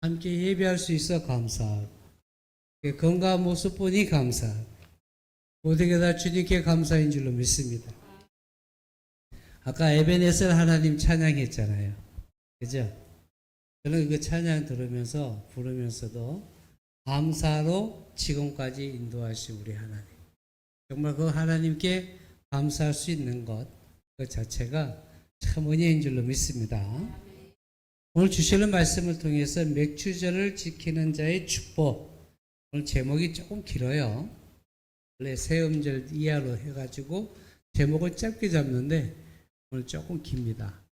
함께 예배할 수 있어 감사하고 건강한 모습 보니 감사하고 모든 게 다 주님께 감사인 줄로 믿습니다. 아까 에베네셀 하나님 찬양했잖아요. 그죠? 저는 그 찬양 들으면서 부르면서도 감사로 지금까지 인도하신 우리 하나님, 정말 그 하나님께 감사할 수 있는 것 그 자체가 참 은혜인 줄로 믿습니다. 오늘 주시는 말씀을 통해서 맥주절을 지키는 자의 축복, 오늘 제목이 조금 길어요. 원래 세음절 이하로 해가지고 제목을 짧게 잡는데 오늘 조금 깁니다.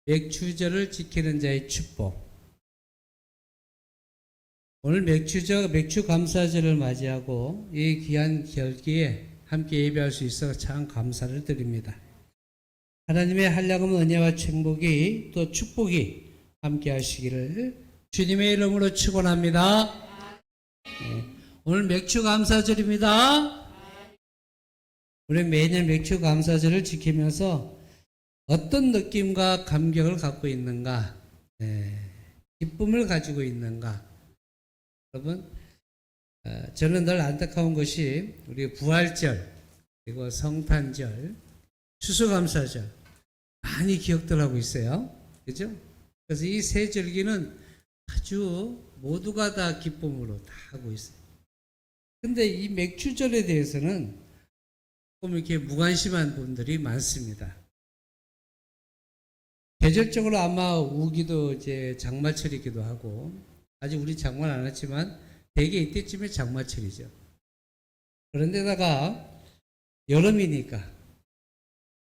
맥주절을 지키는 자의 축복. 오늘 맥주 감사절을 맞이하고 이 귀한 절기에 함께 예배할 수 있어 참 감사를 드립니다. 하나님의 한량없는 은혜와 축복이 또 축복이 함께 하시기를 주님의 이름으로 축원합니다. 오늘 맥주 감사절입니다. 우리 매년 맥주 감사절을 지키면서 어떤 느낌과 감격을 갖고 있는가, 기쁨을 가지고 있는가. 여러분, 저는 늘 안타까운 것이 우리 부활절, 그리고 성탄절, 추수감사절 많이 기억들 하고 있어요. 그죠? 그래서 이 세 절기는 아주 모두가 다 기쁨으로 다 하고 있어요. 근데 이 맥주절에 대해서는 조금 이렇게 무관심한 분들이 많습니다. 계절적으로 아마 우기도 이제 장마철이기도 하고, 아직 우리 장마 안 했지만 대개 이때쯤에 장마철이죠. 그런데다가 여름이니까,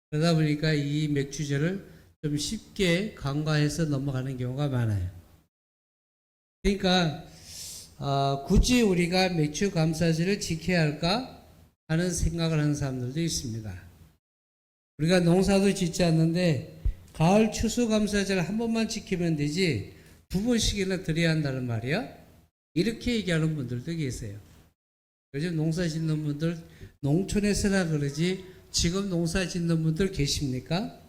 그러다 보니까 이 맥주절을 좀 쉽게 간과해서 넘어가는 경우가 많아요. 그러니까 굳이 우리가 맥주 감사절을 지켜야 할까 하는 생각을 하는 사람들도 있습니다. 우리가 농사도 짓지 않는데 가을 추수감사절 한 번만 지키면 되지 2번씩이나 드려야 한다는 말이야? 이렇게 얘기하는 분들도 계세요. 요즘 농사 짓는 분들 농촌에서나 그러지 지금 농사 짓는 분들 계십니까?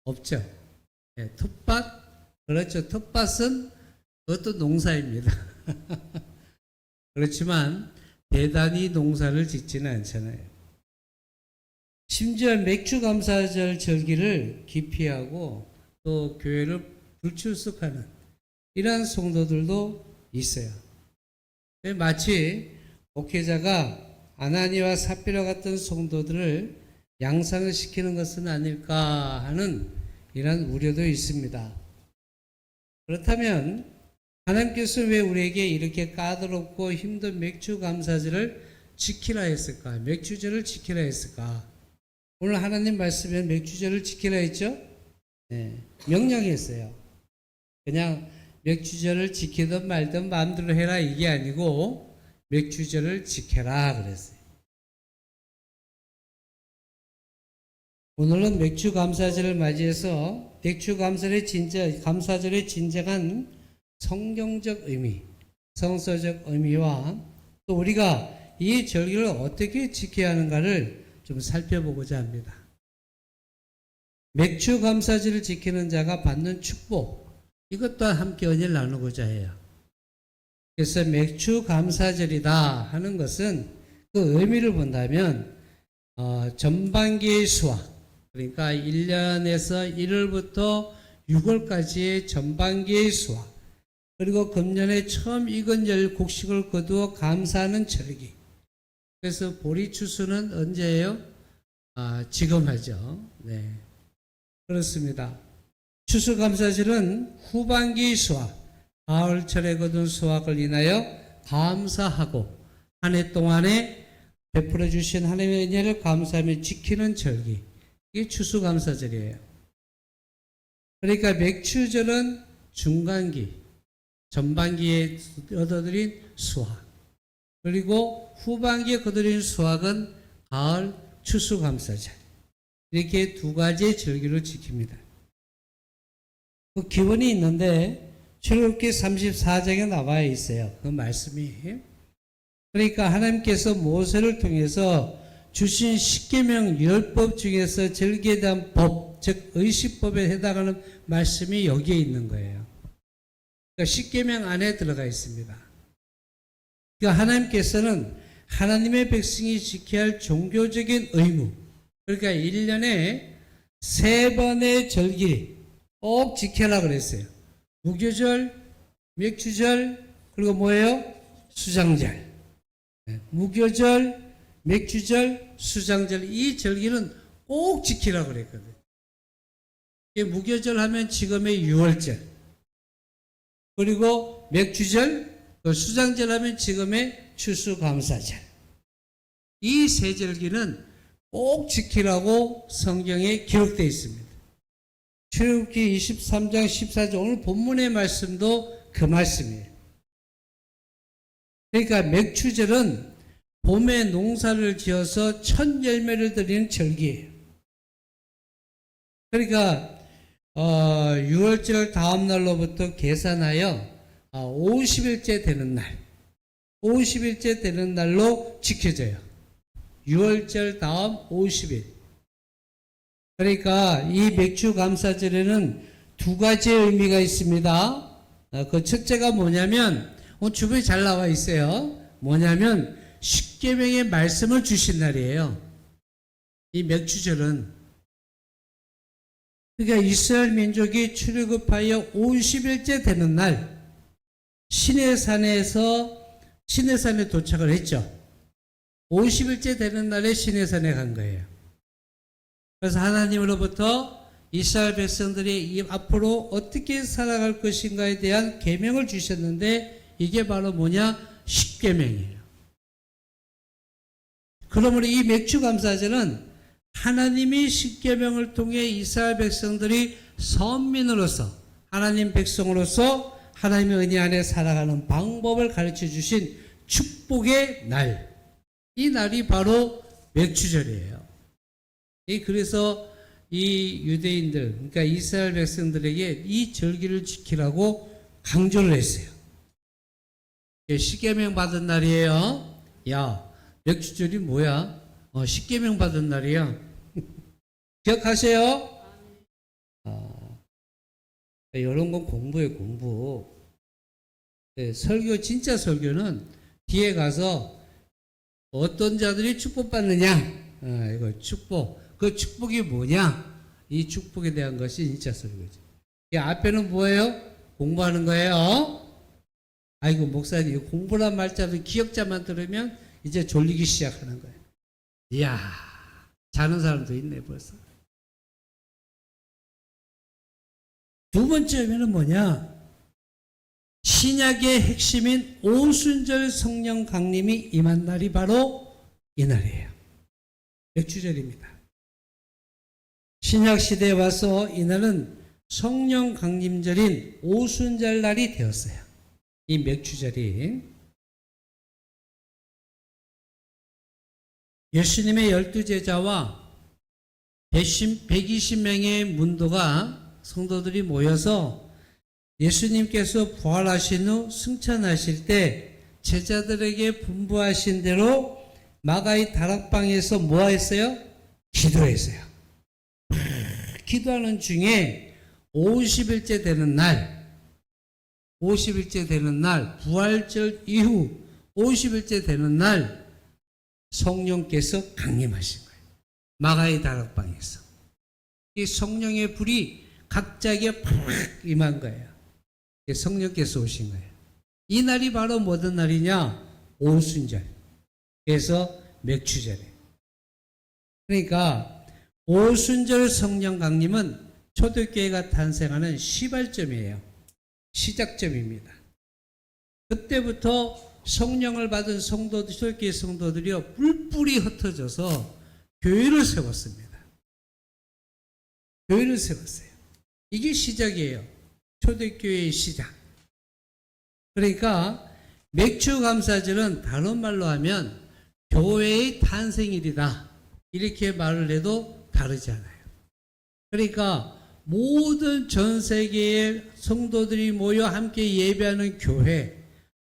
없죠. 텃밭, 그렇죠. 텃밭은 그것도 농사입니다. 그렇지만 대단히 농사를 짓지는 않잖아요. 심지어 맥주감사절 절기를 기피하고 또 교회를 불출석하는 이러한 성도들도 있어요. 마치 목회자가 아나니와 삽비라 같은 성도들을 양상을 시키는 것은 아닐까 하는 이런 우려도 있습니다. 그렇다면 하나님께서 왜 우리에게 이렇게 까다롭고 힘든 맥주감사절을 지키라 했을까? 맥주절을 지키라 했을까? 오늘 하나님 말씀에 맥주절을 지키라 했죠? 네, 명령했어요. 그냥 맥주절을 지키든 말든 마음대로 해라 이게 아니고 맥주절을 지켜라 그랬어요. 오늘은 맥주 감사절을 맞이해서 맥주 감사절의 진정한 성경적 의미, 성서적 의미와 또 우리가 이 절기를 어떻게 지켜야 하는가를 좀 살펴보고자 합니다. 맥주 감사절을 지키는 자가 받는 축복, 이것 또한 함께 은혜를 나누고자 해요. 그래서 맥주 감사절이다 하는 것은 그 의미를 본다면 전반기의 수확, 그러니까 1년에서 1월부터 6월까지의 전반기의 수확, 그리고 금년에 처음 익은 곡식을 거두어 감사하는 절기. 그래서 보리추수는 언제예요? 지금 하죠. 네, 그렇습니다. 추수감사절은 후반기 수확, 가을철에 거둔 수확을 인하여 감사하고 한 해 동안에 베풀어 주신 하나님의 은혜를 감사하며 지키는 절기. 이게 추수감사절이에요. 그러니까 맥주절은 중간기, 전반기에 얻어들인 수확, 그리고 후반기에 거두린 수확은 가을 추수감사절. 이렇게 두 가지의 절기를 지킵니다. 그 기원이 있는데 출애굽기 34장에 나와 있어요. 그 말씀이. 그러니까 하나님께서 모세를 통해서 주신 십계명 10법 중에서 절기에 대한 법, 즉 의식법에 해당하는 말씀이 여기에 있는 거예요. 십계명 안에 들어가 있습니다. 그러니까 하나님께서는 하나님의 백성이 지켜야 할 종교적인 의무, 그러니까 1년에 3번의 절기 꼭 지켜라 그랬어요. 무교절, 맥주절, 그리고 뭐예요? 수장절. 무교절, 맥주절, 수장절, 이 절기는 꼭 지키라 그랬거든요. 무교절 하면 지금의 6월절, 그리고 맥주절, 수장절 하면 지금의 추수감사절. 이 세 절기는 꼭 지키라고 성경에 기록되어 있습니다. 출애굽기 23장 14절, 오늘 본문의 말씀도 그 말씀이에요. 그러니까 맥추절은 봄에 농사를 지어서 첫 열매를 드리는 절기예요. 그러니까 6월절 다음 날로부터 계산하여 50일째 되는 날, 50일째 되는 날로 지켜져요. 6월절 다음 50일. 그러니까 이 맥주 감사절에는 2가지의 의미가 있습니다. 그 첫째가 뭐냐면, 주변에 잘 나와 있어요. 뭐냐면 십계명의 말씀을 주신 날이에요. 이 맥주절은. 그러니까 이스라엘 민족이 출애굽하여 50일째 되는 날 시내산에 도착을 했죠. 50일째 되는 날에 시내산에 간 거예요. 그래서 하나님으로부터 이스라엘 백성들이 앞으로 어떻게 살아갈 것인가에 대한 계명을 주셨는데, 이게 바로 뭐냐? 십계명이에요. 그러므로 이 맥주감사절은 하나님이 십계명을 통해 이스라엘 백성들이 선민으로서, 하나님 백성으로서 하나님의 은혜 안에 살아가는 방법을 가르쳐 주신 축복의 날, 이 날이 바로 맥주절이에요. 그래서 이 유대인들, 그러니까 이스라엘 백성들에게 이 절기를 지키라고 강조를 했어요. 십계명 받은 날이에요. 야, 맥주절이 뭐야? 십계명 받은 날이야. 기억하세요? 이런 건 공부예요, 공부. 설교, 진짜 설교는 뒤에 가서 어떤 자들이 축복받느냐, 이거 축복. 그 축복이 뭐냐? 이 축복에 대한 것이 진짜 설교죠. 이 앞에는 뭐예요? 공부하는 거예요. 아이고, 목사님, 공부란 말자도 기억자만 들으면 이제 졸리기 시작하는 거예요. 이야, 자는 사람도 있네, 벌써. 두 번째 의미는 뭐냐? 신약의 핵심인 오순절 성령 강림이 임한 날이 바로 이 날이에요. 맥주절입니다. 신약 시대에 와서 이 날은 성령 강림절인 오순절 날이 되었어요. 이 맥주절이 예수님의 12제자와 120명의 문도가, 성도들이 모여서 예수님께서 부활하신 후 승천하실 때 제자들에게 분부하신 대로 마가의 다락방에서 뭐 했어요? 기도했어요. 기도하는 중에 50일째 되는 날, 50일째 되는 날, 부활절 이후 50일째 되는 날 성령께서 강림하신 거예요. 마가의 다락방에서. 이 성령의 불이 각자에게 팍 임한 거예요. 성령께서 오신 거예요. 이 날이 바로 무슨 날이냐? 오순절. 그래서 맥주절이에요. 그러니까 오순절 성령 강림은 초대교회가 탄생하는 시발점이에요. 시작점입니다. 그때부터 성령을 받은 성도들, 초대교회 성도들이요, 뿔뿔이 흩어져서 교회를 세웠습니다. 교회를 세웠어요. 이게 시작이에요. 초대교회의 시작. 그러니까 맥주감사절은 다른 말로 하면 교회의 탄생일이다, 이렇게 말을 해도 다르지 않아요. 그러니까 모든 전 세계의 성도들이 모여 함께 예배하는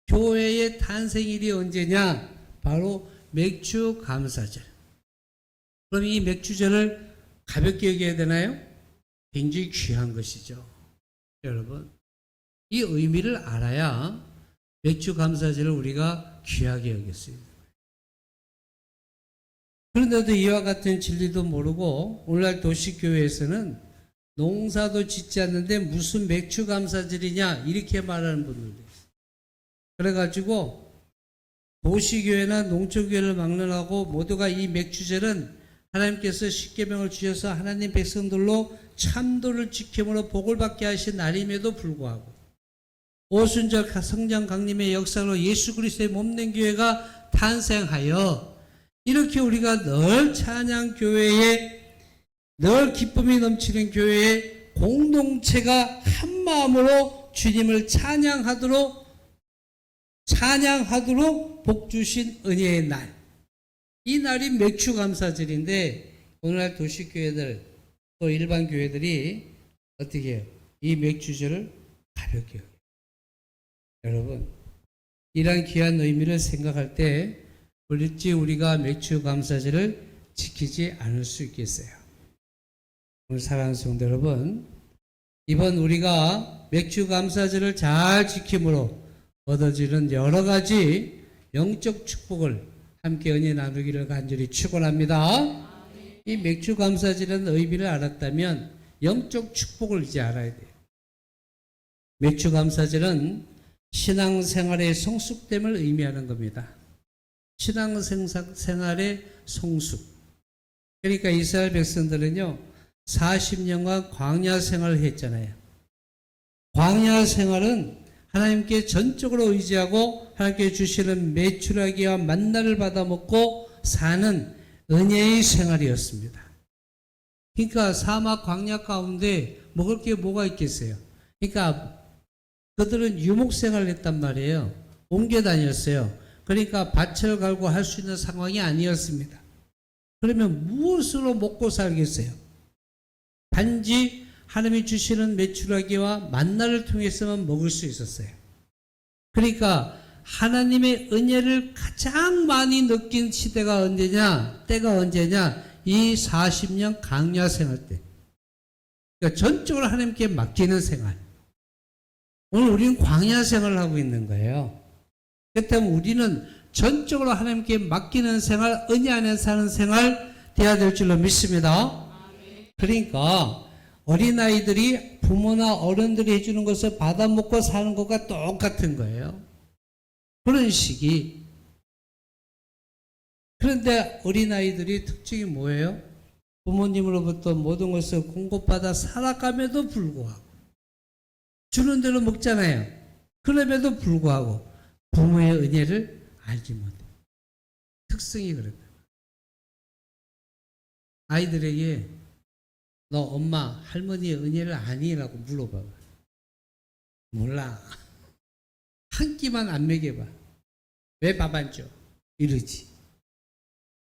교회의 탄생일이 언제냐? 바로 맥주감사절. 그럼 이 맥주절을 가볍게 여겨야 되나요? 굉장히 귀한 것이죠. 여러분, 이 의미를 알아야 맥주 감사제를 우리가 귀하게 여겼습니다. 그런데도 이와 같은 진리도 모르고 오늘날 도시교회에서는 농사도 짓지 않는데 무슨 맥주 감사절이냐 이렇게 말하는 분들도 있어요. 그래가지고 도시교회나 농촌교회를 막론하고 모두가 이 맥주절은 하나님께서 십계명을 주셔서 하나님 백성들로 참도를 지킴으로 복을 받게 하신 날임에도 불구하고 오순절 성장 강림의 역사로 예수 그리스도의 몸된 교회가 탄생하여 이렇게 우리가 늘 찬양 교회에 늘 기쁨이 넘치는 교회의 공동체가 한 마음으로 주님을 찬양하도록 복 주신 은혜의 날. 이 날이 맥주 감사절인데 오늘날 도시교회들 또 일반 교회들이 어떻게 해요? 이 맥주절을 가볍게 여겨요. 여러분, 이러한 귀한 의미를 생각할 때 어찌 우리가 맥주 감사절을 지키지 않을 수 있겠어요? 오늘 사랑하는 성도 여러분, 이번 우리가 맥주 감사절을 잘 지킴으로 얻어지는 여러 가지 영적 축복을 함께 은혜 나누기를 간절히 축원합니다. 이 맥주 감사절의 의미를 알았다면 영적 축복을 이제 알아야 돼요. 맥주 감사절은 신앙생활의 성숙됨을 의미하는 겁니다. 신앙생활의 성숙. 그러니까 이스라엘 백성들은요 40년간 광야 생활을 했잖아요. 광야 생활은 하나님께 전적으로 의지하고 하나님께 주시는 메추라기와 만나를 받아 먹고 사는 은혜의 생활이었습니다. 그러니까 사막 광야 가운데 먹을 게 뭐가 있겠어요? 그러니까 그들은 유목 생활을 했단 말이에요. 옮겨 다녔어요. 그러니까 밭을 갈고 할 수 있는 상황이 아니었습니다. 그러면 무엇으로 먹고 살겠어요? 단지 하나님이 주시는 메추라기와 만나를 통해서만 먹을 수 있었어요. 그러니까 하나님의 은혜를 가장 많이 느낀 시대가 언제냐? 때가 언제냐? 이 40년 광야 생활 때. 그러니까 전적으로 하나님께 맡기는 생활. 오늘 우리는 광야 생활을 하고 있는 거예요. 그렇다면 우리는 전적으로 하나님께 맡기는 생활, 은혜 안에 사는 생활 되어야 될 줄로 믿습니다. 그러니까 어린아이들이 부모나 어른들이 해주는 것을 받아먹고 사는 것과 똑같은 거예요. 그런 시기. 그런데 어린아이들이 특징이 뭐예요? 부모님으로부터 모든 것을 공급받아 살아감에도 불구하고 주는 대로 먹잖아요. 그럼에도 불구하고 부모의 은혜를 알지 못해요. 특성이 그렇다. 아이들에게 너 엄마, 할머니의 은혜를 아니? 라고 물어봐. 몰라. 한 끼만 안 먹여봐. 왜 밥 안 줘? 이러지.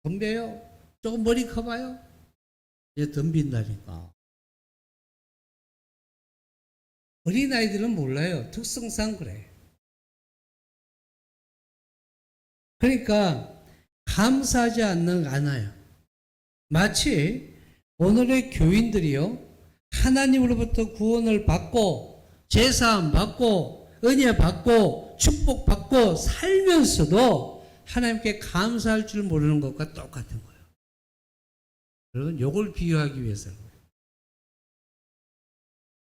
덤벼요? 조금 머리 커봐요? 이제 덤빈다니까. 어린아이들은 몰라요. 특성상 그래. 그러니까 감사하지 않아요. 마치 오늘의 교인들이요 하나님으로부터 구원을 받고 제사함 받고 은혜 받고 축복 받고 살면서도 하나님께 감사할 줄 모르는 것과 똑같은 거예요. 여러분 이걸 비유하기 위해서는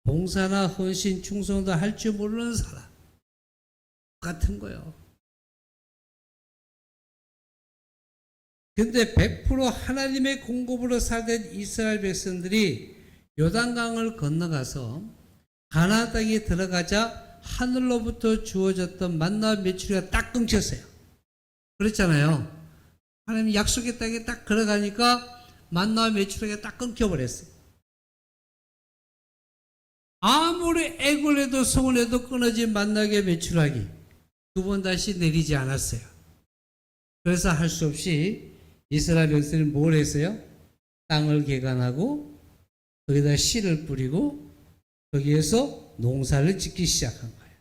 봉사나 헌신 충성도 할 줄 모르는 사람 같은 거예요. 근데 100% 하나님의 공급으로 살던 이스라엘 백성들이 요단강을 건너가서 가나안 땅에 들어가자 하늘로부터 주어졌던 만나와 메추리가 딱 끊겼어요. 그랬잖아요. 하나님 약속의 땅에 딱 들어가니까 만나와 메추리가 딱 끊겨버렸어요. 아무리 애굴 해도 소원해도 끊어진 만나게 메추라기 두 번 다시 내리지 않았어요. 그래서 할 수 없이 이스라엘 백성은 뭘 했어요? 땅을 개간하고 거기다 씨를 뿌리고 거기에서 농사를 짓기 시작한 거예요.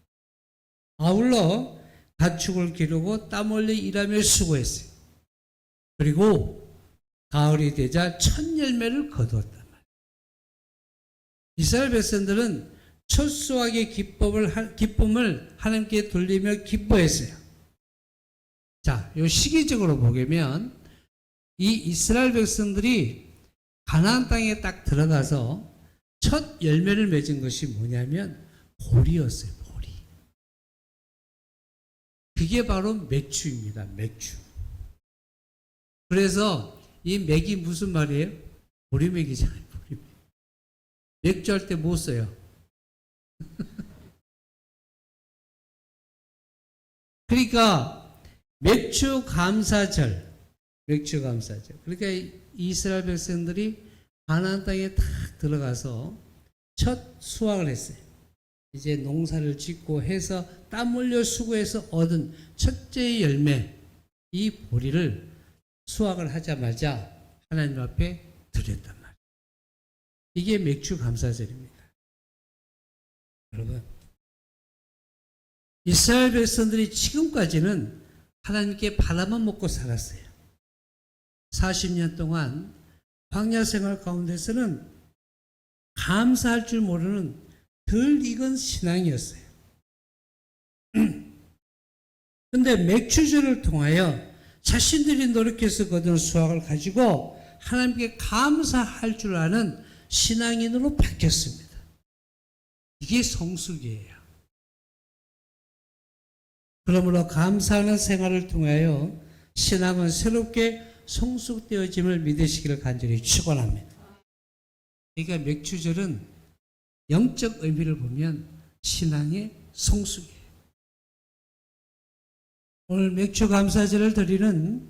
아울러 가축을 기르고 땀 흘려 일하며 수고했어요. 그리고 가을이 되자 첫 열매를 거두었단 말이에요. 이스라엘 백성들은 첫 수확의 기쁨을 하나님께 돌리며 기뻐했어요. 자, 요 시기적으로 보면 이 이스라엘 백성들이 가나안 땅에 딱 들어가서 첫 열매를 맺은 것이 뭐냐면 보리였어요. 보리. 그게 바로 맥주입니다. 맥주. 그래서 이 맥이 무슨 말이에요? 보리맥이잖아요. 보리맥. 맥주 할 때 뭐 써요? 그러니까 맥주 감사절. 그러니까 이스라엘 백성들이 가나안 땅에 딱 들어가서 첫 수확을 했어요. 이제 농사를 짓고 해서 땀 흘려 수고해서 얻은 첫째의 열매, 이 보리를 수확을 하자마자 하나님 앞에 드렸단 말이에요. 이게 맥주 감사절입니다. 여러분, 이스라엘 백성들이 지금까지는 하나님께 바라만 먹고 살았어요. 40년 동안 광야 생활 가운데서는 감사할 줄 모르는 덜 익은 신앙이었어요. 그런데 맥주절을 통하여 자신들이 노력해서 거둔 수확을 가지고 하나님께 감사할 줄 아는 신앙인으로 바뀌었습니다. 이게 성숙이에요. 그러므로 감사하는 생활을 통하여 신앙은 새롭게 성숙되어짐을 믿으시기를 간절히 축원합니다. 그러니까 맥주절은 영적 의미를 보면 신앙의 성숙이에요. 오늘 맥주 감사절을 드리는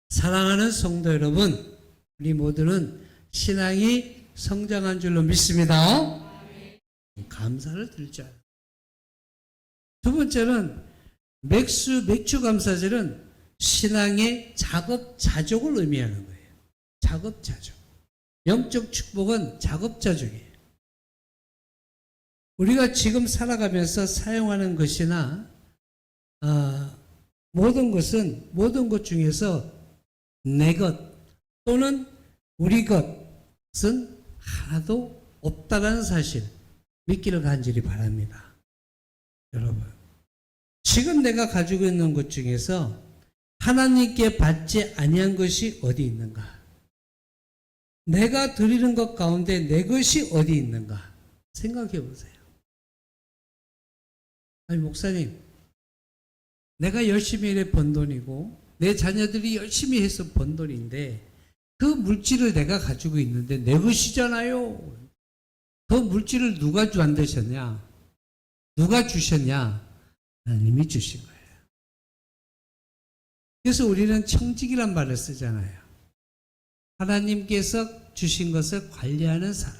사랑하는 성도 여러분, 우리 모두는 신앙이 성장한 줄로 믿습니다. 감사를 드릴 줄 알아요. 두 번째는 맥주 감사절은 신앙의 작업자족을 의미하는 거예요. 작업자족. 영적 축복은 작업자족이에요. 우리가 지금 살아가면서 사용하는 것이나 모든 것 중에서 내 것 또는 우리 것은 하나도 없다라는 사실 믿기를 간절히 바랍니다. 여러분, 지금 내가 가지고 있는 것 중에서 하나님께 받지 아니한 것이 어디 있는가? 내가 드리는 것 가운데 내 것이 어디 있는가? 생각해 보세요. 아니, 목사님, 내가 열심히 일해 번 돈이고 내 자녀들이 열심히 해서 번 돈인데 그 물질을 내가 가지고 있는데 내 것이잖아요. 그 물질을 누가 만드셨냐? 누가 주셨냐? 하나님이 주신 거예요. 그래서 우리는 청직이란 말을 쓰잖아요. 하나님께서 주신 것을 관리하는 사람.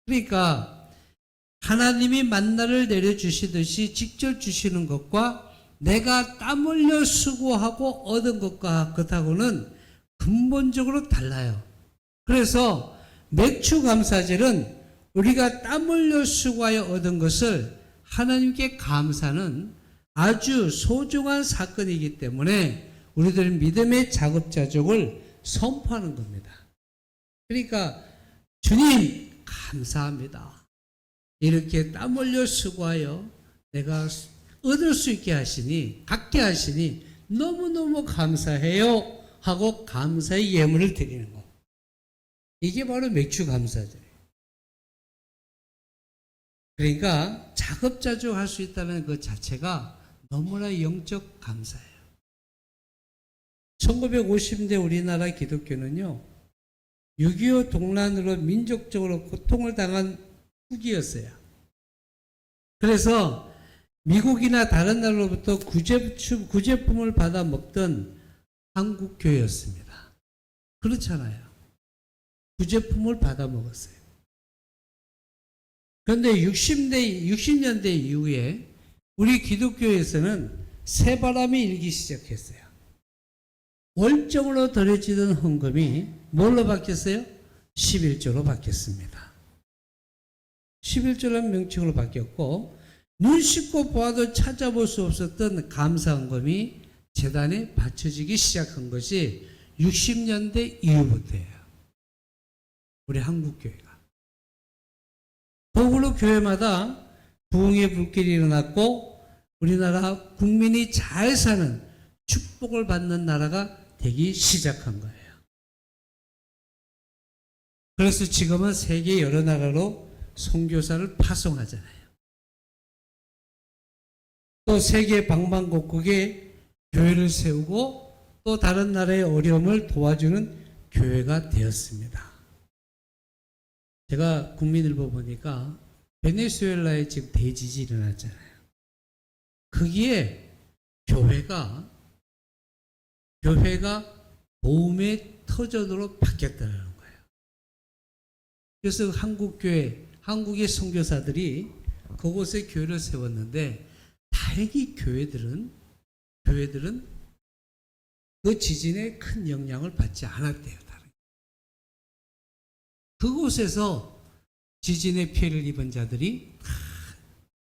그러니까 하나님이 만나를 내려주시듯이 직접 주시는 것과 내가 땀 흘려 수고하고 얻은 것과 그렇다고는 근본적으로 달라요. 그래서 맥주 감사절은 우리가 땀 흘려 수고하여 얻은 것을 하나님께 감사하는 아주 소중한 사건이기 때문에 우리들은 믿음의 작업자족을 선포하는 겁니다. 그러니까 주님 감사합니다. 이렇게 땀 흘려 수고하여 내가 얻을 수 있게 하시니, 갖게 하시니 너무너무 감사해요 하고 감사의 예물을 드리는 것. 이게 바로 맥주 감사절이에요. 그러니까 작업자족 할 수 있다는 것 자체가 너무나 영적 감사예요. 1950년대 우리나라 기독교는요, 6.25 동란으로 민족적으로 고통을 당한 후기였어요. 그래서 미국이나 다른 나라로부터 구제품을 받아 먹던 한국교회였습니다. 그렇잖아요. 구제품을 받아 먹었어요. 그런데 60년대 이후에 우리 기독교에서는 새바람이 일기 시작했어요. 월정으로 드려지던 헌금이 뭘로 바뀌었어요? 11조로 바뀌었습니다. 11조라는 명칭으로 바뀌었고, 눈 씻고 보아도 찾아볼 수 없었던 감사 헌금이 재단에 바쳐지기 시작한 것이 60년대 이후부터예요. 우리 한국교회가. 그 그걸로 교회마다 부흥의 불길이 일어났고 우리나라 국민이 잘 사는 축복을 받는 나라가 되기 시작한 거예요. 그래서 지금은 세계 여러 나라로 선교사를 파송하잖아요. 또 세계 방방곡곡에 교회를 세우고 또 다른 나라의 어려움을 도와주는 교회가 되었습니다. 제가 국민일보 보니까 베네수엘라에 지금 대지진이 일어났잖아요. 거기에 교회가 도움의 터전으로 바뀌었다는 거예요. 그래서 한국교회, 한국의 선교사들이 그곳에 교회를 세웠는데 다행히 교회들은 그 지진에 큰 영향을 받지 않았대요. 그곳에서 지진의 피해를 입은 자들이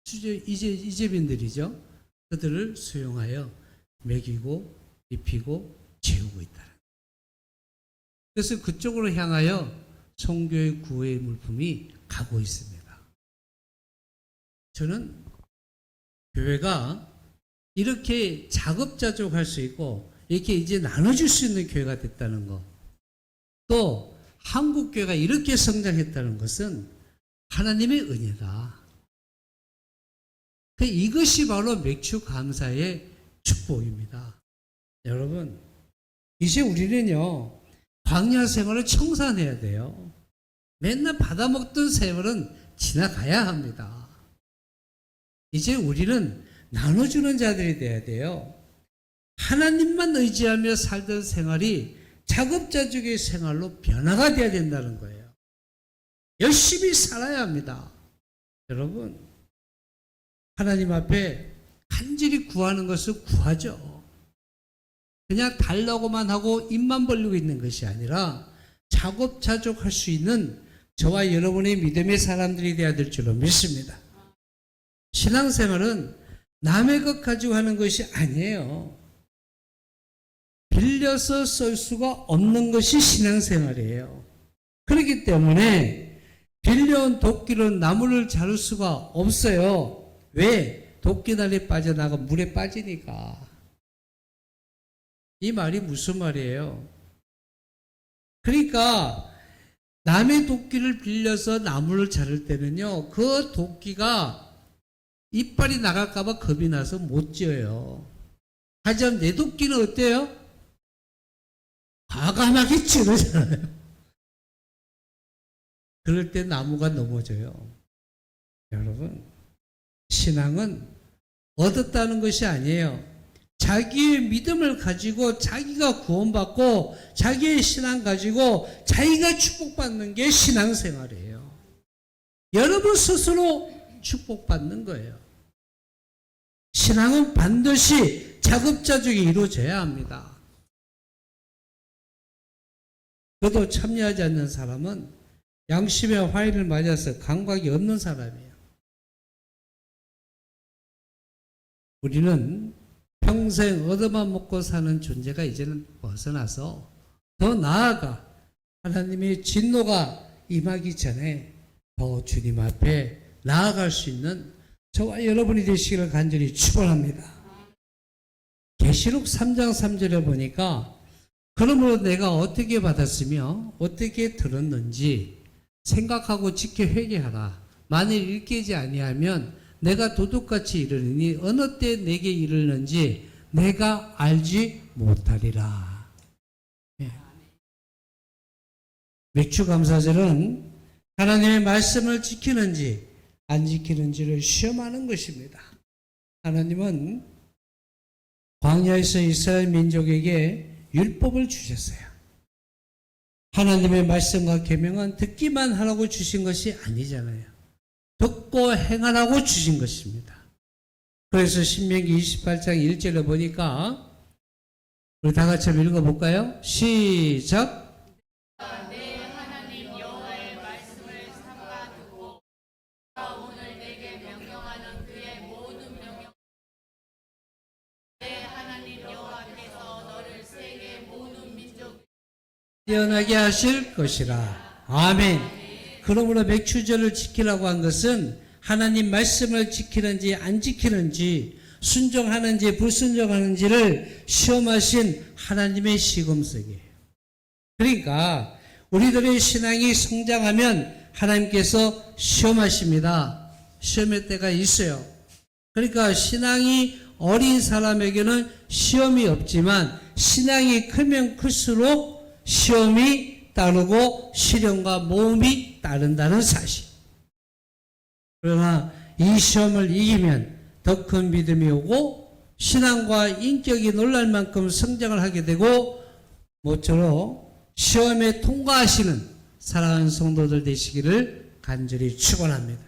이재민들이죠. 그들을 수용하여 먹이고 입히고 재우고 있다. 그래서 그쪽으로 향하여 선교의 구호의 물품이 가고 있습니다. 저는 교회가 이렇게 자급자족할 수 있고 이렇게 이제 나눠줄 수 있는 교회가 됐다는 것, 또 한국교회가 이렇게 성장했다는 것은 하나님의 은혜다. 이것이 바로 맥주 감사의 축복입니다. 여러분, 이제 우리는요, 광야 생활을 청산해야 돼요. 맨날 받아먹던 세월은 지나가야 합니다. 이제 우리는 나눠주는 자들이 돼야 돼요. 하나님만 의지하며 살던 생활이 자급자족의 생활로 변화가 돼야 된다는 거예요. 열심히 살아야 합니다. 여러분, 하나님 앞에 간절히 구하는 것을 구하죠. 그냥 달라고만 하고 입만 벌리고 있는 것이 아니라 자급자족할 수 있는 저와 여러분의 믿음의 사람들이 되어야 될 줄로 믿습니다. 신앙생활은 남의 것 가지고 하는 것이 아니에요. 빌려서 쓸 수가 없는 것이 신앙생활이에요. 그렇기 때문에 빌려온 도끼로 나무를 자를 수가 없어요. 왜? 도끼다리 빠져나가 물에 빠지니까. 이 말이 무슨 말이에요? 그러니까 남의 도끼를 빌려서 나무를 자를 때는요, 그 도끼가 이빨이 나갈까봐 겁이 나서 못 쥐어요. 하지만 내 도끼는 어때요? 과감하게 찌르잖아요. 그럴 때 나무가 넘어져요. 여러분, 신앙은 얻었다는 것이 아니에요. 자기의 믿음을 가지고 자기가 구원받고 자기의 신앙 가지고 자기가 축복받는 게 신앙생활이에요. 여러분 스스로 축복받는 거예요. 신앙은 반드시 자급자족이 이루어져야 합니다. 그래도 참여하지 않는 사람은 양심의 화해를 맞아서 감각이 없는 사람이에요. 우리는 평생 얻어만 먹고 사는 존재가 이제는 벗어나서 더 나아가 하나님의 진노가 임하기 전에 더 주님 앞에 나아갈 수 있는 저와 여러분이 되시기를 간절히 축원합니다. 계시록 3장 3절에 보니까 그러므로 내가 어떻게 받았으며 어떻게 들었는지 생각하고 지켜 회개하라. 만일 일깨지 아니하면 내가 도둑같이 이르니 어느 때 내게 이르는지 내가 알지 못하리라. 예. 맥주감사절은 하나님의 말씀을 지키는지 안 지키는지를 시험하는 것입니다. 하나님은 광야에서 이스라엘 민족에게 율법을 주셨어요. 하나님의 말씀과 계명은 듣기만 하라고 주신 것이 아니잖아요. 듣고 행하라고 주신 것입니다. 그래서 신명기 28장 1절에 보니까 우리 다 같이 한번 읽어볼까요? 시작. 내 하나님 여호와의 말씀을 삼가두고 오늘 내게 명령하는 그의 모든 명령 내 하나님 여호와께서 너를 세계 모든 민족 뛰어나게 하실 것이라. 아멘. 그러므로 맥추절을 지키라고 한 것은 하나님 말씀을 지키는지 안 지키는지, 순종하는지 불순종하는지를 시험하신 하나님의 시금석이에요. 그러니까 우리들의 신앙이 성장하면 하나님께서 시험하십니다. 시험의 때가 있어요. 그러니까 신앙이 어린 사람에게는 시험이 없지만 신앙이 크면 클수록 시험이 따르고 시련과 모험이 따른다는 사실. 그러나 이 시험을 이기면 더 큰 믿음이 오고 신앙과 인격이 놀랄 만큼 성장을 하게 되고 모쪼록 시험에 통과하시는 사랑하는 성도들 되시기를 간절히 축원합니다.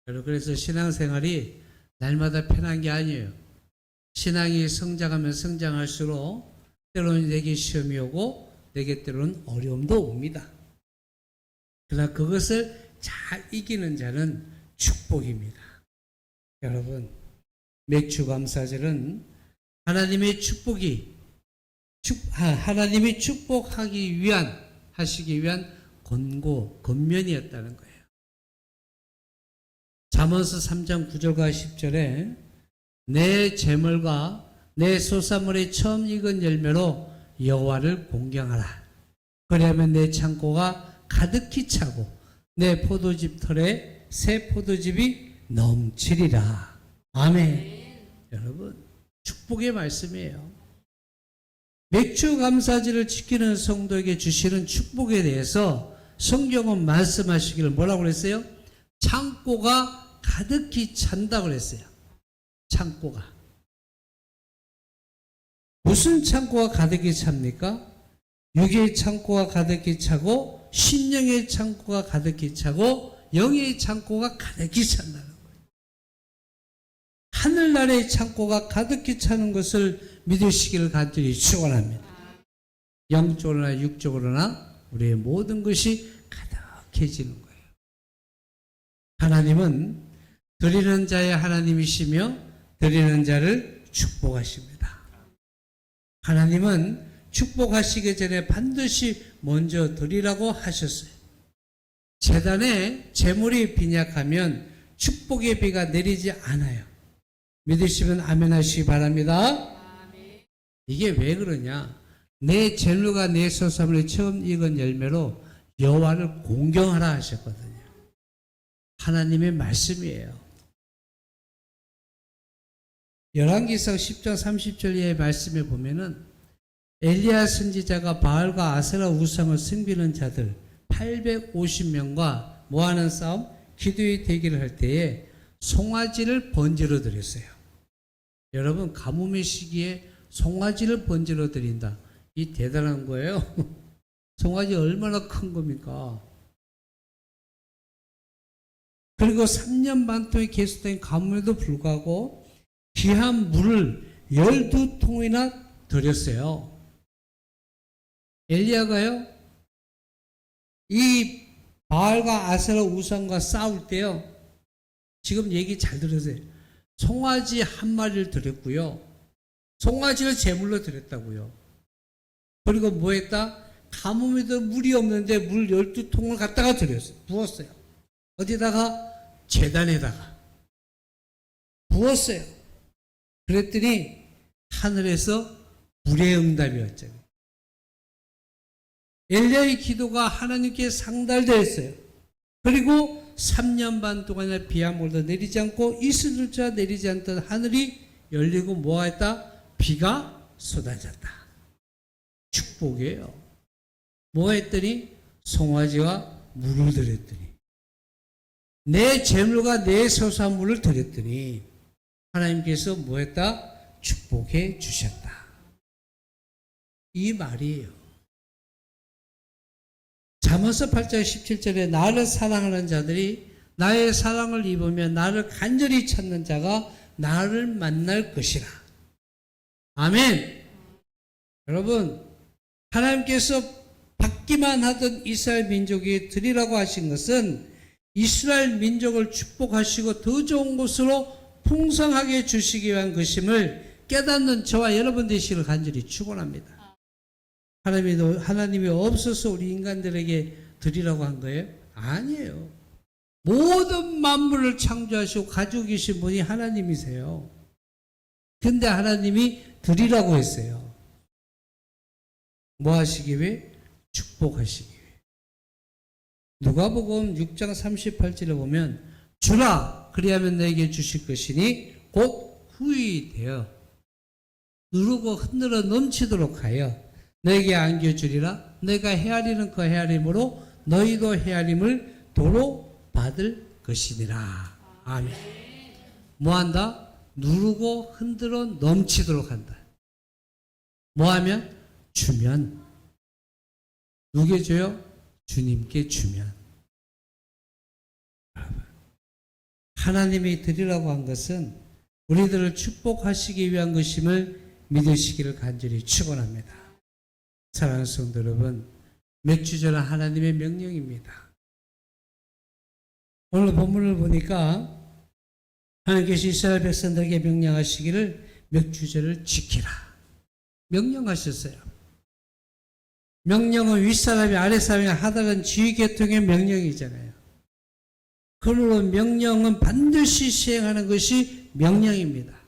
여러분, 그래서 신앙생활이 날마다 편한 게 아니에요. 신앙이 성장하면 성장할수록 때로는 내게 시험이 오고 내게 때로는 어려움도 옵니다. 그러나 그것을 잘 이기는 자는 축복입니다. 여러분, 맥주감사절은 하나님의 축복이 하나님이 축복하기 위한 하시기 위한 권면이었다는 거예요. 잠언서 3장 9절과 10절에 내 재물과 내 소산물의 처음 익은 열매로 여호와를 공경하라. 그리하면 내 창고가 가득히 차고 내 포도즙 털에 새 포도즙이 넘치리라. 아멘. 여러분, 축복의 말씀이에요. 맥주 감사절을 지키는 성도에게 주시는 축복에 대해서 성경은 말씀하시기를 뭐라고 그랬어요? 창고가 가득히 찬다고 그랬어요. 창고가. 무슨 창고가 가득히 찹니까? 육의 창고가 가득히 차고 신령의 창고가 가득히 차고 영의 창고가 가득히 찬다는 거예요. 하늘나라의 창고가 가득히 차는 것을 믿으시기를 간절히 축원합니다. 영적으로나 육적으로나 우리의 모든 것이 가득해지는 거예요. 하나님은 드리는 자의 하나님이시며 드리는 자를 축복하십니다. 하나님은 축복하시기 전에 반드시 먼저 드리라고 하셨어요. 제단에 재물이 빈약하면 축복의 비가 내리지 않아요. 믿으시면 아멘 하시기 바랍니다. 아멘. 이게 왜 그러냐? 내 재물과 내 소산물의 처음 익은 열매로 여호와를 공경하라 하셨거든요. 하나님의 말씀이에요. 열왕기상 10장 30절의 말씀에 보면은 엘리야 선지자가 바알과 아세라 우상을 섬기는 자들 850명과 뭐하는 싸움? 기도의 대기를 할 때에 송아지를 번제로 드렸어요. 여러분, 가뭄의 시기에 송아지를 번제로 드린다. 이 대단한 거예요. 송아지 얼마나 큰 겁니까? 그리고 3년 반 동안 계속된 가뭄에도 불구하고 귀한 물을 12통이나 드렸어요. 엘리야가요, 이 바알과 아세라 우상과 싸울 때요, 지금 얘기 잘 들으세요. 송아지 한 마리를 드렸고요. 송아지를 제물로 드렸다고요. 그리고 뭐 했다? 가뭄에도 물이 없는데 물 12통을 갖다가 드렸어요. 부었어요. 어디다가? 제단에다가. 부었어요. 그랬더니 하늘에서 불의 응답이 왔잖아요. 엘리야의 기도가 하나님께 상달되었어요. 그리고 3년 반 동안에 비와 물도 내리지 않고 이슬조차 내리지 않던 하늘이 열리고 뭐가 했다? 비가 쏟아졌다. 축복이에요. 뭐 했더니? 송아지와 물을 드렸더니, 내 재물과 내 소산물을 드렸더니 하나님께서 뭐 했다? 축복해 주셨다. 이 말이에요. 잠언서 8장 17절에 나를 사랑하는 자들이 나의 사랑을 입으면 나를 간절히 찾는 자가 나를 만날 것이라. 아멘. 여러분, 하나님께서 받기만 하던 이스라엘 민족이 드리라고 하신 것은 이스라엘 민족을 축복하시고 더 좋은 곳으로 풍성하게 주시기 위한 것임을 깨닫는 저와 여러분 되시기를 간절히 축원합니다. 하나님이 없어서 우리 인간들에게 드리라고 한 거예요? 아니에요. 모든 만물을 창조하시고 가지고 계신 분이 하나님이세요. 근데 하나님이 드리라고 했어요. 뭐 하시기 위해? 축복하시기 위해. 누가복음 6장 38절에 보면 주라 그리하면 너에게 주실 것이니 곧 후히 되어 누르고 흔들어 넘치도록 하여 너에게 안겨주리라. 너희가 헤아리는 그 헤아림으로 너희도 헤아림을 도로 받을 것이니라. 아멘. 뭐한다? 누르고 흔들어 넘치도록 한다. 뭐하면? 주면. 누구에게 줘요? 주님께 주면. 하나님이 드리라고 한 것은 우리들을 축복하시기 위한 것임을 믿으시기를 간절히 축원합니다. 사랑하는 성도 여러분, 몇 주절은 하나님의 명령입니다. 오늘 본문을 보니까 하나님께서 이스라엘 백성들에게 명령하시기를 몇 주절을 지키라. 명령하셨어요. 명령은 윗사람이 아랫사람이 하다는 지휘계통의 명령이잖아요. 그러므로 명령은 반드시 시행하는 것이 명령입니다.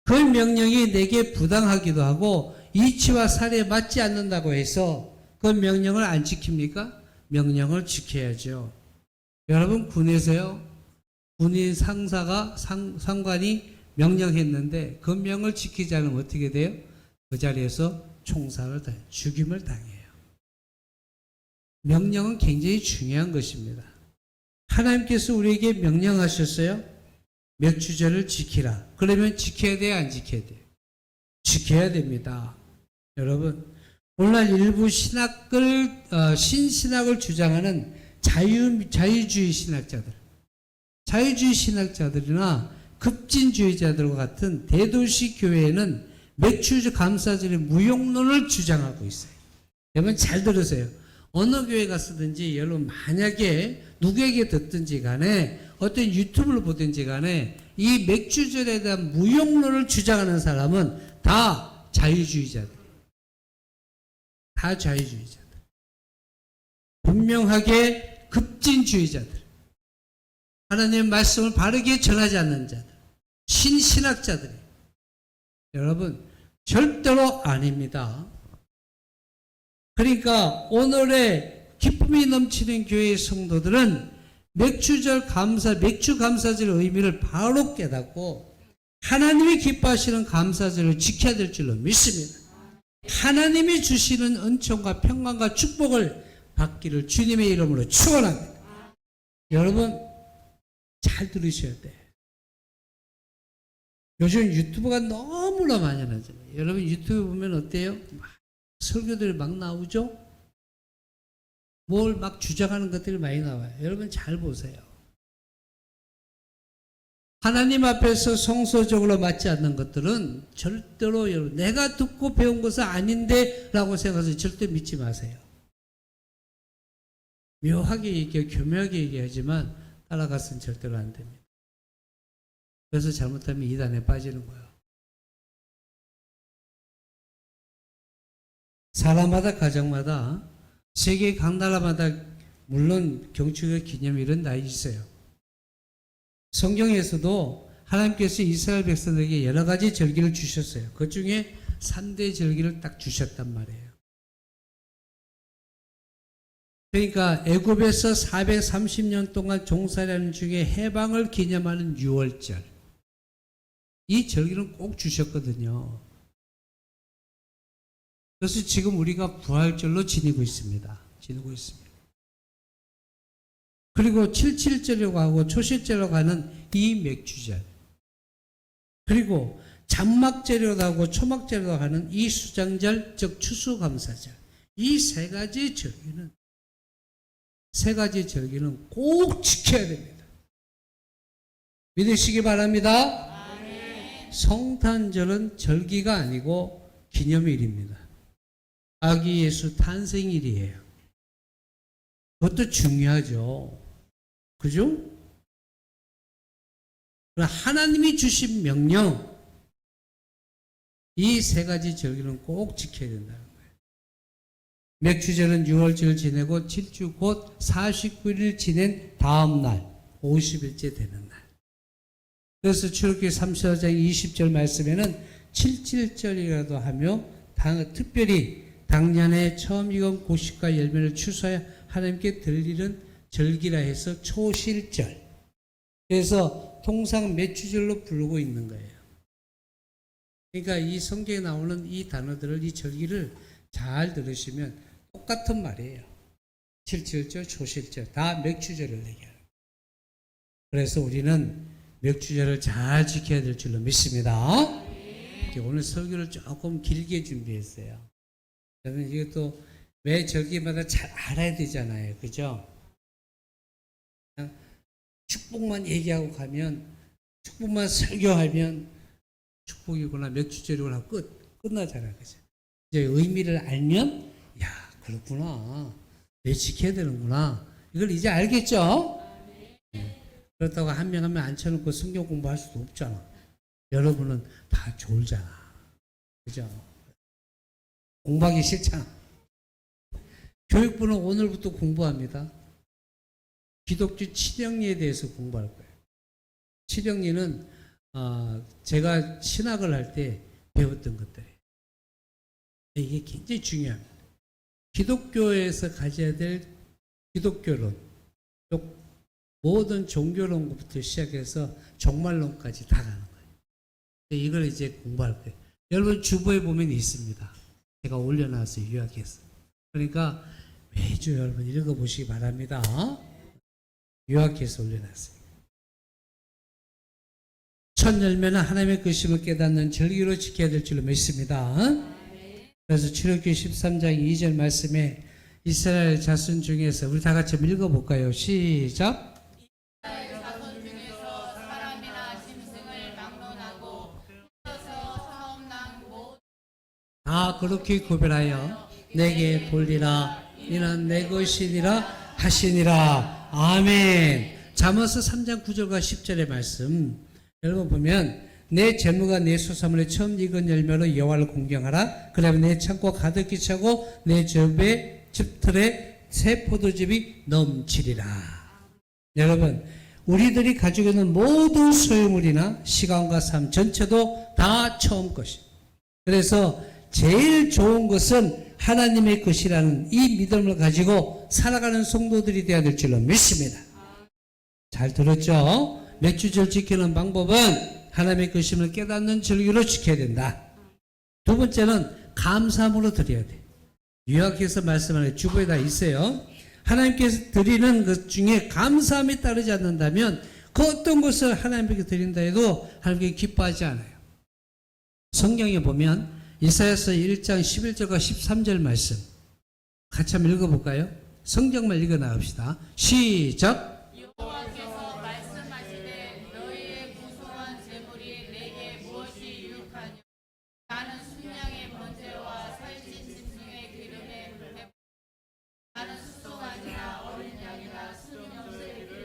그 명령이 내게 부당하기도 하고 이치와 살에 맞지 않는다고 해서 그 명령을 안 지킵니까? 명령을 지켜야죠. 여러분 군에서요. 군인 상관이 명령했는데 그 명을 지키지 않으면 어떻게 돼요? 그 자리에서 총살을 죽임을 당해요. 명령은 굉장히 중요한 것입니다. 하나님께서 우리에게 명령하셨어요. 몇 주절을 지키라. 그러면 지켜야 돼요? 안 지켜야 돼요? 지켜야 됩니다. 여러분, 오늘날 일부 신신학을 주장하는 자유주의 신학자들, 자유주의 신학자들이나 급진주의자들과 같은 대도시 교회에는 매출 감사절의 무용론을 주장하고 있어요. 여러분 잘 들으세요. 어느 교회 갔든지 여러분 만약에 누구에게 듣든지 간에 어떤 유튜브를 보든지 간에 이 맥주절에 대한 무용론을 주장하는 사람은 다 자유주의자들. 다 자유주의자들. 분명하게 급진주의자들. 하나님의 말씀을 바르게 전하지 않는 자들. 신신학자들. 여러분 절대로 아닙니다. 그러니까 오늘의 기쁨이 넘치는 교회의 성도들은 맥주 감사절의 의미를 바로 깨닫고 하나님이 기뻐하시는 감사절을 지켜야 될 줄로 믿습니다. 하나님이 주시는 은총과 평강과 축복을 받기를 주님의 이름으로 축원합니다. 여러분 잘 들으셔야 돼요. 요즘 유튜브가 너무나 많이 나잖아요. 여러분 유튜브 보면 어때요? 설교들이 막 나오죠? 뭘 막 주장하는 것들이 많이 나와요. 여러분 잘 보세요. 하나님 앞에서 성서적으로 맞지 않는 것들은 절대로 여러분 내가 듣고 배운 것은 아닌데 라고 생각해서 절대 믿지 마세요. 묘하게 얘기하고 교묘하게 얘기하지만 따라가서는 절대로 안 됩니다. 그래서 잘못하면 이단에 빠지는 거예요. 사람마다 가정마다 세계 각 나라마다 물론 경축의 기념일은 다 있어요. 성경에서도 하나님께서 이스라엘 백성들에게 여러 가지 절기를 주셨어요. 그 중에 3대 절기를 딱 주셨단 말이에요. 그러니까 애굽에서 430년 동안 종살이하는 중에 해방을 기념하는 6월절. 이 절기는 꼭 주셨거든요. 그래서 지금 우리가 부활절로 지니고 있습니다. 그리고 77절이라고 하고 초실절이라고 하는 이 맥주절. 그리고 장막절이라고 하고 초막절이라고 하는 이 수장절, 즉 추수감사절. 이 세 가지 절기는 꼭 지켜야 됩니다. 믿으시기 바랍니다. 성탄절은 절기가 아니고 기념일입니다. 아기 예수 탄생일이에요. 그것도 중요하죠. 그죠? 하나님이 주신 명령, 이 세 가지 절기는 꼭 지켜야 된다는 거예요. 맥주절은 6월절 지내고 7주 곧 49일 지낸 다음 날 50일째 되는 날. 그래서 출애굽기 34장 20절 말씀에는 7.7절이라도 하며 특별히 당년에 처음 익은 곡식과 열매를 추수하여 하나님께 드리는 절기라 해서 초실절. 그래서 통상 맥주절로 부르고 있는 거예요. 그러니까 이 성경에 나오는 이 단어들을, 이 절기를 잘 들으시면 똑같은 말이에요. 7.7절, 초실절 다 맥주절을 얘기해요. 그래서 우리는 맥주절을 잘 지켜야 될 줄로 믿습니다. 오늘 설교를 조금 길게 준비했어요. 저는 이것도 매 절기마다 잘 알아야 되잖아요. 그죠? 그냥 축복만 얘기하고 가면, 축복만 설교하면 축복이구나, 맥주절이구나 끝나잖아요. 그죠? 이제 의미를 알면, 야, 그렇구나. 내 지켜야 되는구나. 이걸 이제 알겠죠? 그렇다고 한 명 한 명 앉혀놓고 성경 공부할 수도 없잖아. 여러분은 다 졸잖아. 그죠? 공부하기 싫잖아. 교육부는 오늘부터 공부합니다. 기독교 칠영리에 대해서 공부할 거예요. 칠영리는 제가 신학을 할 때 배웠던 것들이에요. 이게 굉장히 중요합니다. 기독교에서 가져야 될 기독교론, 또 모든 종교론부터 시작해서 종말론까지 다 가는 거예요. 이걸 이제 공부할 거예요. 여러분 주보에 보면 있습니다. 제가 올려놨어요. 요약해서. 그러니까 매주 여러분 읽어보시기 바랍니다. 요약해서 올려놨어요. 첫 열매는 하나님의 것임을 깨닫는 절기로 지켜야 될 줄로 믿습니다. 그래서 출애굽기 13장 2절 말씀에 이스라엘 자손 중에서 우리 다 같이 한번 읽어볼까요? 시작. 이스라엘 자손 중에서 사람이나 짐승을 막론하고 흩어서 사업난 모든 다 그렇게 구별하여 내게 돌리라. 이는 내 것이니라 하시니라. 아멘. 잠언서 3장 9절과 10절의 말씀 여러분 보면 내 재물과 내 수산물의 처음 익은 열매로 여호와를 공경하라. 그러면 내 창고 가득히 차고 내 집틀에 새 포도즙이 넘치리라. 여러분 우리들이 가지고 있는 모든 소유물이나 시간과 삶 전체도 다 처음 것이. 그래서 제일 좋은 것은 하나님의 것이라는 이 믿음을 가지고 살아가는 성도들이 되어야 될 줄로 믿습니다. 잘 들었죠? 맥주절 지키는 방법은 하나님의 것임을 깨닫는 절기로 지켜야 된다. 두 번째는 감사함으로 드려야 돼. 요약해서 말씀하는 주보에 다 있어요. 하나님께서 드리는 것 중에 감사함이 따르지 않는다면 그 어떤 것을 하나님께 드린다 해도 하나님께 기뻐하지 않아요. 성경에 보면 이사야서 1장 11절과 13절 말씀 같이 한번 읽어볼까요? 성경만 읽어 나갑시다. 시작. 여호와께서 말씀하시되 너희의 구성한 재물이 내게 무엇이 유익하뇨. 나는 순양의 번제와 살찐 짐승의 기름에 불에 나는 수소가 아니라 어린 양이라 순염새를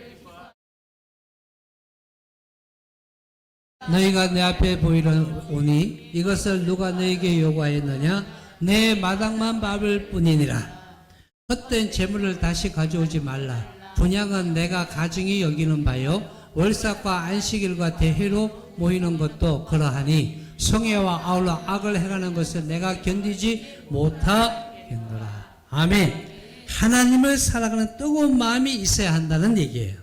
너희가 내 앞에 보이려오니 이것을 누가 너에게 요구하였느냐? 내 마당만 밟을 뿐이니라. 헛된 재물을 다시 가져오지 말라. 분양은 내가 가증히 여기는 바요 월삭과 안식일과 대회로 모이는 것도 그러하니 성회와 아울러 악을 행하는 것을 내가 견디지 못하겠노라. 아멘. 하나님을 살아가는 뜨거운 마음이 있어야 한다는 얘기예요.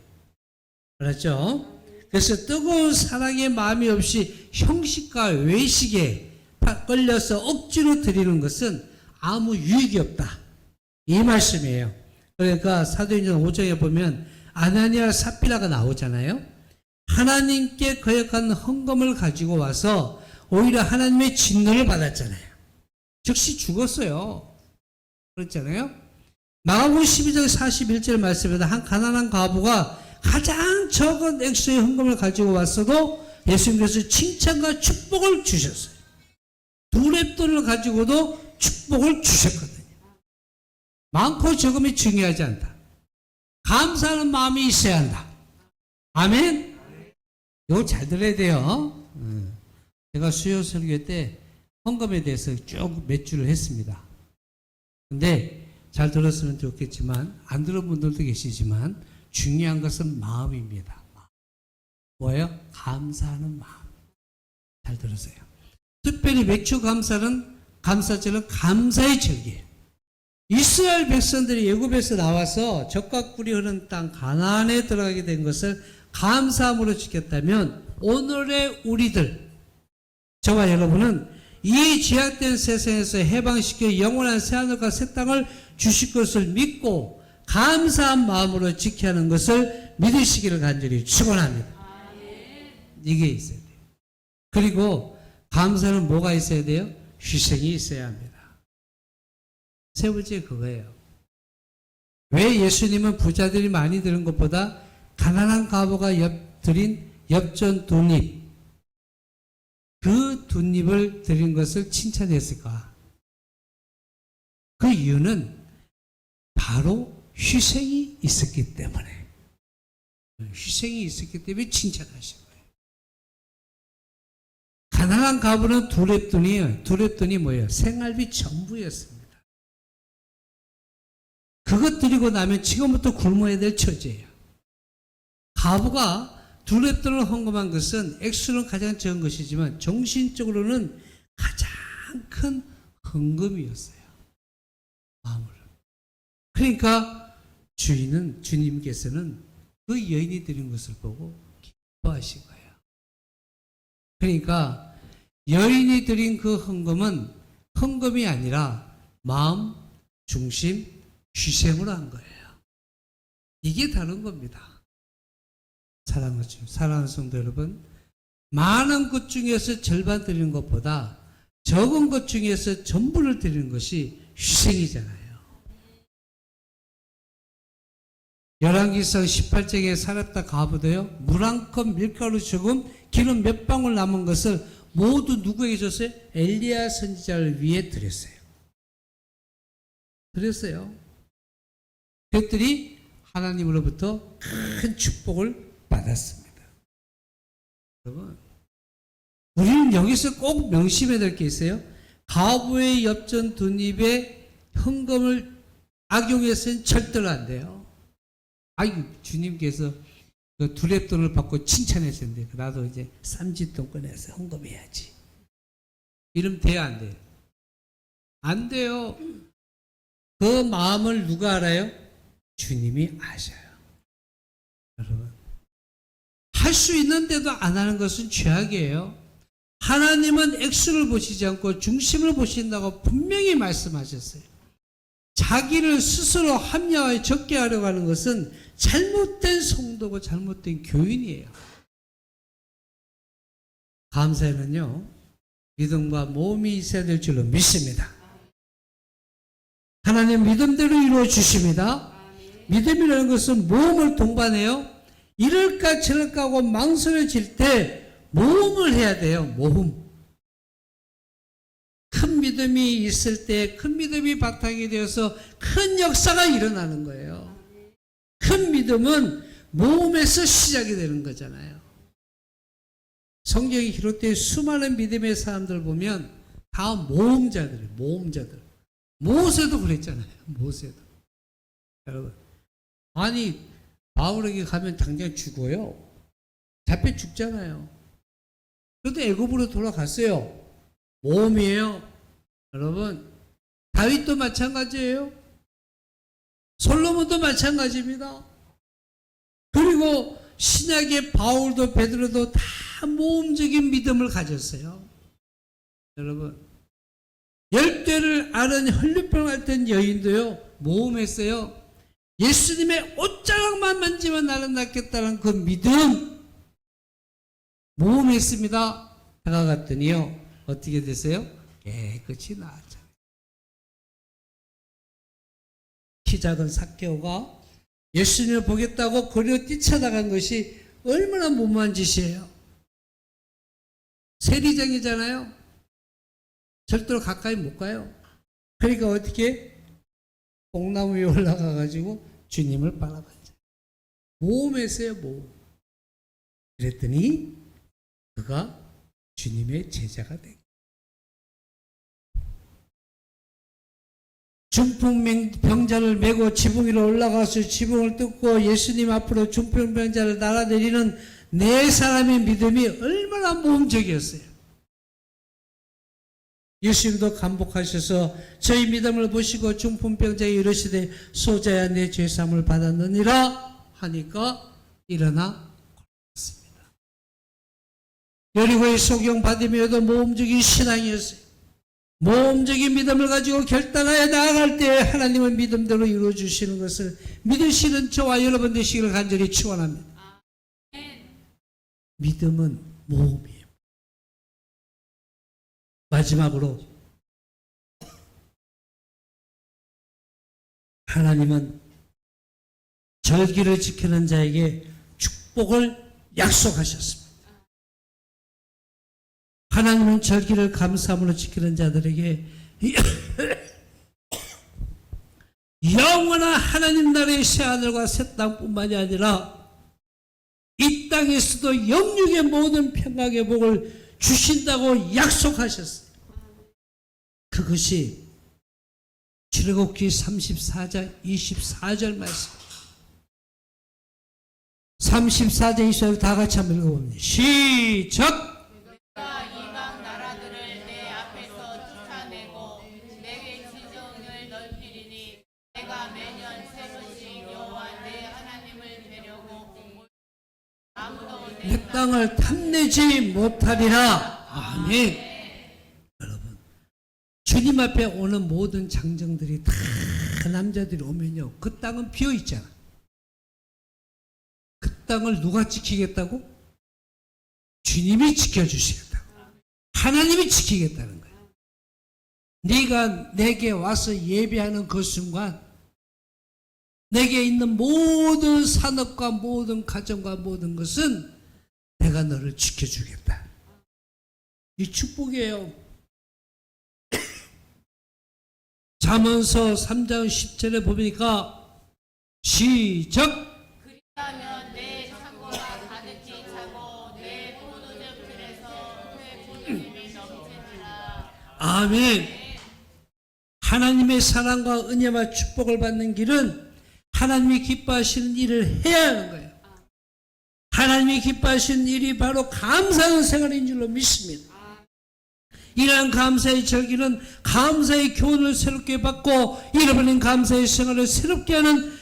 그렇죠? 그래서 뜨거운 사랑의 마음이 없이 형식과 외식에 끌려서 억지로 드리는 것은 아무 유익이 없다. 이 말씀이에요. 그러니까 사도행전 5장에 보면 아나니아 삽비라가 나오잖아요. 하나님께 거역한 헌금을 가지고 와서 오히려 하나님의 진노를 받았잖아요. 즉시 죽었어요. 그렇잖아요. 마가복음 12장 41절 말씀에도 한 가난한 과부가 가장 적은 액수의 헌금을 가지고 왔어도 예수님께서 칭찬과 축복을 주셨어요. 두 렙돈을 가지고도 축복을 주셨거든요. 많고 적음이 중요하지 않다. 감사하는 마음이 있어야 한다. 아멘? 이거 잘 들어야 돼요. 제가 수요 설교 때 헌금에 대해서 쭉 몇 주를 했습니다. 근데 잘 들었으면 좋겠지만 안 들은 분들도 계시지만 중요한 것은 마음입니다. 뭐예요? 감사하는 마음. 잘 들으세요. 특별히 맥주 감사절은 감사의 절기예요. 이스라엘 백성들이 애굽에서 나와서 적과 꿀이 흐르는 땅 가나안에 들어가게 된 것을 감사함으로 지켰다면 오늘의 우리들, 저와 여러분은 이 죄악된 세상에서 해방시켜 영원한 새하늘과 새 땅을 주실 것을 믿고 감사한 마음으로 지켜야 하는 것을 믿으시기를 간절히 축원합니다. 이게 있어야 돼요. 그리고 감사는 뭐가 있어야 돼요? 희생이 있어야 합니다. 세 번째 그거예요. 왜 예수님은 부자들이 많이 드는 것보다 가난한 과부가 드린 엽전 두 입, 그 두 입을 드린 것을 칭찬했을까? 그 이유는 바로 희생이 있었기 때문에. 희생이 있었기 때문에 칭찬하신 거예요. 가난한 과부는 두 랩돈이 뭐예요? 생활비 전부였습니다. 그것 드리고 나면 지금부터 굶어야 될 처지예요. 과부가 두 랩돈을 헌금한 것은 액수는 가장 적은 것이지만 정신적으로는 가장 큰 헌금이었어요. 마음으로. 그러니까 주님께서는 그 여인이 드린 것을 보고 기뻐하신 거예요. 그러니까 여인이 드린 그 헌금은 헌금이 아니라 마음, 중심, 희생으로 한 거예요. 이게 다른 겁니다. 사랑하는 성도 여러분, 많은 것 중에서 절반 드리는 것보다 적은 것 중에서 전부를 드리는 것이 희생이잖아요. 열왕기상 18장에 살았다 과부도요, 물 한 컵 밀가루 조금 기름 몇 방울 남은 것을 모두 누구에게 줬어요? 엘리야 선지자를 위해 드렸어요. 그랬더니 하나님으로부터 큰 축복을 받았습니다. 여러분, 우리는 여기서 꼭 명심해야 될 게 있어요. 과부의 엽전 두 입에 헌금을 악용해서는 절대로 안 돼요. 주님께서 그 두 랩돈을 받고 칭찬하셨는데 나도 이제 쌈짓돈 꺼내서 헌금해야지. 이러면 돼요, 안 돼요? 안 돼요. 그 마음을 누가 알아요? 주님이 아셔요. 여러분, 할 수 있는데도 안 하는 것은 죄악이에요. 하나님은 액수를 보시지 않고 중심을 보신다고 분명히 말씀하셨어요. 자기를 스스로 합리화에 적게 하려고 하는 것은 잘못된 성도고 잘못된 교인이에요. 감사에는요, 믿음과 모험이 있어야 될 줄로 믿습니다. 하나님 믿음대로 이루어 주십니다. 믿음이라는 것은 모험을 동반해요. 이럴까 저럴까 하고 망설여질 때 모험을 해야 돼요. 모험. 큰 믿음이 있을 때 큰 믿음이 바탕이 되어서 큰 역사가 일어나는 거예요. 큰 믿음은 모험에서 시작이 되는 거잖아요. 성경이 기록된 수많은 믿음의 사람들 보면 다 모험자들이에요. 모험자들. 모세도 그랬잖아요. 모세도. 여러분, 바울에게 가면 당장 죽어요. 잡혀 죽잖아요. 그래도 애굽으로 돌아갔어요. 모험이에요. 여러분, 다윗도 마찬가지예요. 솔로몬도 마찬가지입니다. 그리고 신약의 바울도 베드로도 다 모험적인 믿음을 가졌어요. 여러분, 열대를 앓은 혈류병 앓던 여인도요, 모험했어요. 예수님의 옷자락만 만지면 나는 낫겠다는 그 믿음, 모험했습니다. 다가갔더니요, 어떻게 됐어요? 깨끗이 나았잖아요. 키 작은 삭개오가 예수님을 보겠다고 거리로 뛰쳐나간 것이 얼마나 무모한 짓이에요. 세리장이잖아요. 절대로 가까이 못 가요. 그러니까 어떻게? 뽕나무 위에 올라가가지고 주님을 바라봤죠. 모험했어요, 모험. 그랬더니 그가 주님의 제자가 된 거예요. 중풍병자를 메고 지붕 위로 올라가서 지붕을 뜯고 예수님 앞으로 중풍병자를 날아내리는 네 사람의 믿음이 얼마나 모험적이었어요. 예수님도 감복하셔서 저희 믿음을 보시고 중풍병자에 이르시되 소자야 내 죄사함을 받았느니라 하니까 일어나 걸었습니다. 여리고의 소경 바디메오도 모험적인 신앙이었어요. 모험적인 믿음을 가지고 결단하여 나아갈 때 하나님은 믿음대로 이루어주시는 것을 믿으시는 저와 여러분 되시기를 간절히 축원합니다. 믿음은 모험이에요. 마지막으로 하나님은 절기를 지키는 자에게 축복을 약속하셨습니다. 하나님은 절기를 감사함으로 지키는 자들에게 영원한 하나님 나라의 새하늘과 새 땅뿐만이 아니라 이 땅에서도 영육의 모든 평강의 복을 주신다고 약속하셨어요. 그것이 출애굽기 34장 24절 말씀. 34장 24절 다 같이 한번 읽어봅니다. 시작! 내가 이방 나라들을 내 앞에서 쫓아내고 내게 지정을 넓히리니 내가 매년 세 번씩 여호와 내 하나님을 뵈려고 아무도 내 땅을 탐내지 못하리라. 아멘. 여러분, 주님 앞에 오는 모든 장정들이 다 남자들이 오면요, 그 땅은 비어 있잖아. 그 땅을 누가 지키겠다고? 주님이 지켜주시겠다고. 하나님이 지키겠다는 거예요. 네가 내게 와서 예배하는 그 순간 내게 있는 모든 산업과 모든 가정과 모든 것은 내가 너를 지켜주겠다. 이 축복이에요. 잠언서 3장 10절에 보니까 시작! 그리하면 내 창고가 가득히 차고 내 포도즙 틀에서 새 포도즙이 넘치리라. 아멘. 하나님의 사랑과 은혜와 축복을 받는 길은 하나님이 기뻐하시는 일을 해야 하는 거예요. 하나님이 기뻐하시는 일이 바로 감사하는 생활인 줄로 믿습니다. 이러한 감사의 절기는 감사의 교훈을 새롭게 받고 잃어버린 감사의 생활을 새롭게 하는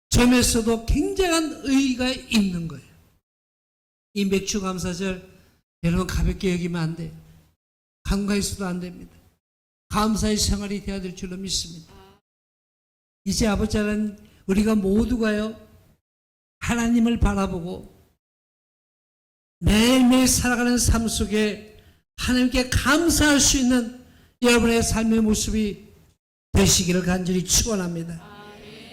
점에서도 굉장한 의의가 있는 거예요. 이 맥주 감사절 여러분 가볍게 여기면 안 돼요. 간과해서도 안 됩니다. 감사의 생활이 되어야 될 줄로 믿습니다. 이제 아버지 하나님, 우리가 모두가요 하나님을 바라보고 매일매일 살아가는 삶 속에 하나님께 감사할 수 있는 여러분의 삶의 모습이 되시기를 간절히 축원합니다.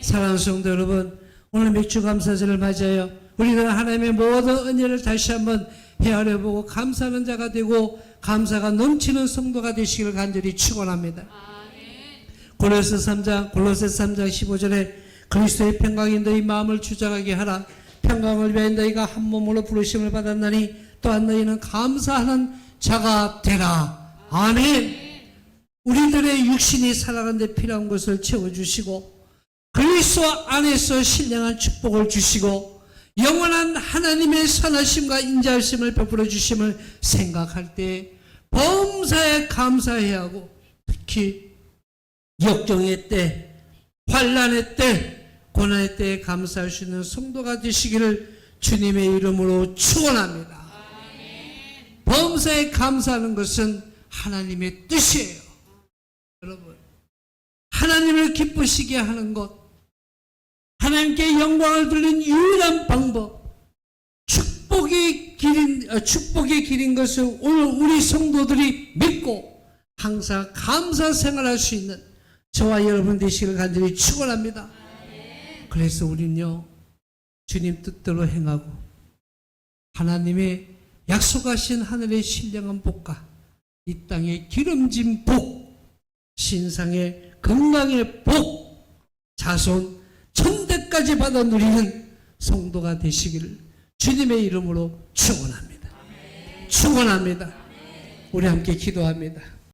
사랑하는 성도 여러분, 오늘 맥주 감사절을 맞이하여 우리는 하나님의 모든 은혜를 다시 한번 헤아려보고 감사하는 자가 되고 감사가 넘치는 성도가 되시기를 간절히 축원합니다. 골로새 3장 15절에 그리스도의 평강이 너희 마음을 주장하게 하라. 평강을 위하여 너희가 한 몸으로 부르심을 받았나니 또한 너희는 감사하는 자가 되라. 아멘. 우리들의 육신이 살아가는 데 필요한 것을 채워주시고 그리스도 안에서 신령한 축복을 주시고 영원한 하나님의 선하심과 인자하심을 베풀어 주심을 생각할 때 범사에 감사해야 하고, 특히 역정의 때, 환난의 때, 고난의 때에 감사할 수 있는 성도가 되시기를 주님의 이름으로 축원합니다. 범사에 감사하는 것은 하나님의 뜻이에요. 여러분, 하나님을 기쁘시게 하는 것, 하나님께 영광을 돌리는 유일한 방법, 축복의 길인 것을 오늘 우리 성도들이 믿고 항상 감사 생활할 수 있는 저와 여러분 되시기를 간절히 축원합니다. 그래서 우리는요, 주님 뜻대로 행하고 하나님의 약속하신 하늘의 신령한 복과 이 땅의 기름진 복, 신상의 건강의 복, 자손 천대까지 받아 누리는 성도가 되시기를 주님의 이름으로 축원합니다. 축원합니다. 우리 함께 기도합니다.